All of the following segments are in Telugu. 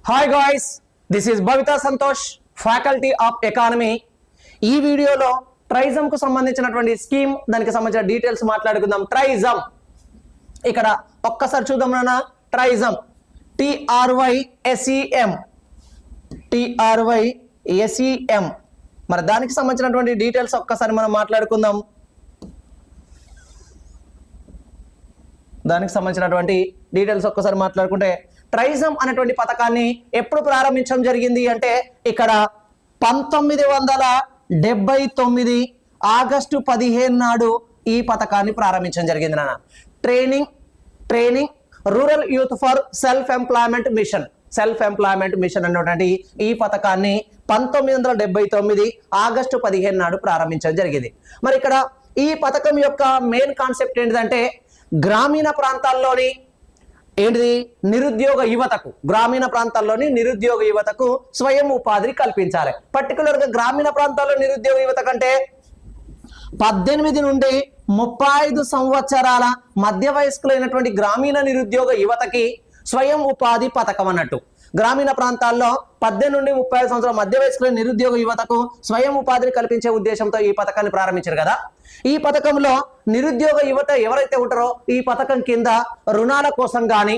Hi guys, this is Bhavitha Santosh, faculty of economy. ఈ వీడియోలో ట్రైజమ్ కు సంబంధించినటువంటి స్కీమ్, దానికి సంబంధించిన డీటెయిల్స్ మాట్లాడుకుందాం. ట్రైజమ్ ఇక్కడ ఒక్కసారి చూద్దాం నాన్న. ట్రైజమ్ TRYSEM మరి దానికి సంబంధించినటువంటి డీటెయిల్స్ ఒక్కసారి మనం మాట్లాడుకుందాం. దానికి సంబంధించినటువంటి డీటెయిల్స్ ఒక్కసారి మాట్లాడుకుంటే, ట్రైజమ్ అనేటువంటి పథకాన్ని ఎప్పుడు ప్రారంభించడం జరిగింది అంటే ఇక్కడ 1979 ఆగస్టు 15 నాడు ఈ పథకాన్ని ప్రారంభించడం జరిగింది నాన్న. Training rural youth for self employment mission అన్నటువంటి ఈ పథకాన్ని 1979 ఆగస్టు 15 నాడు ప్రారంభించడం జరిగింది. మరి ఇక్కడ ఈ పథకం యొక్క మెయిన్ కాన్సెప్ట్ ఏంటిదంటే, గ్రామీణ ప్రాంతాల్లోని నిరుద్యోగ యువతకు స్వయం ఉపాధిని కల్పించాలి. పర్టికులర్ గా గ్రామీణ ప్రాంతాల్లో నిరుద్యోగ యువత కంటే 18 నుండి 35 సంవత్సరాల మధ్య వయస్కులైనటువంటి గ్రామీణ నిరుద్యోగ యువతకి స్వయం ఉపాధి పథకం అన్నట్టు. గ్రామీణ ప్రాంతాల్లో 18 నుండి 35 సంవత్సరాల మధ్య వయస్కులైన నిరుద్యోగ యువతకు స్వయం ఉపాధిని కల్పించే ఉద్దేశంతో ఈ పథకాన్ని ప్రారంభించారు కదా. ఈ పథకంలో నిరుద్యోగ యువత ఎవరైతే ఉంటారో ఈ పథకం కింద రుణాల కోసం కానీ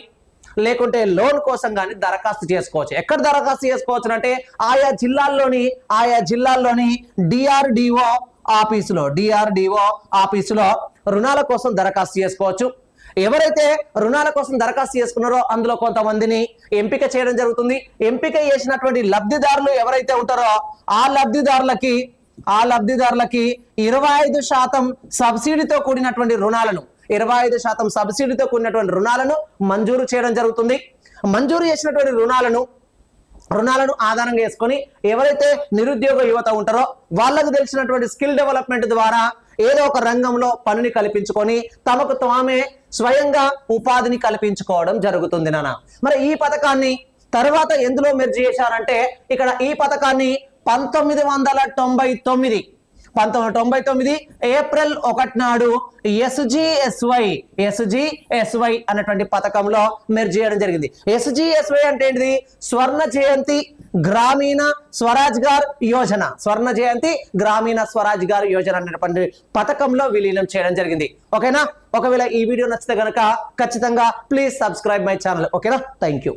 లేకుంటే లోన్ కోసం కానీ దరఖాస్తు చేసుకోవచ్చు. ఎక్కడ దరఖాస్తు చేసుకోవచ్చు అంటే ఆయా జిల్లాల్లోని DRDO ఆఫీసులో రుణాల కోసం దరఖాస్తు చేసుకోవచ్చు. ఎవరైతే రుణాల కోసం దరఖాస్తు చేసుకున్నారో అందులో కొంతమందిని ఎంపిక చేయడం జరుగుతుంది. ఎంపిక చేసినటువంటి లబ్ధిదారులు ఎవరైతే ఉంటారో ఆ లబ్ధిదారులకి 25% సబ్సిడీతో కూడినటువంటి రుణాలను మంజూరు చేయడం జరుగుతుంది. మంజూరు చేసినటువంటి రుణాలను ఆధారంగా చేసుకొని ఎవరైతే నిరుద్యోగ యువత ఉంటారో వాళ్ళకు తెలిసినటువంటి స్కిల్ డెవలప్మెంట్ ద్వారా ఏదో ఒక రంగంలో పనిని కల్పించుకొని తమకు తామే స్వయంగా ఉపాధిని కల్పించుకోవడం జరుగుతుంది నాన్న. మరి ఈ పథకాన్ని తర్వాత ఎందులో మెర్జ్ చేశారంటే, ఇక్కడ ఈ పథకాన్ని 1999 ఏప్రిల్ 1 నాడు SGSY అన్నటువంటి పథకంలో మెర్జ్ చేయడం జరిగింది. SGSY అంటే ఏంటిది? స్వర్ణ జయంతి గ్రామీణ స్వరాజ్గార్ యోజన అనేటువంటి పథకంలో విలీనం చేయడం జరిగింది. ఓకేనా? ఒకవేళ ఈ వీడియో నచ్చితే గనక ఖచ్చితంగా ప్లీజ్ సబ్స్క్రైబ్ మై ఛానల్. ఓకేనా? Thank you.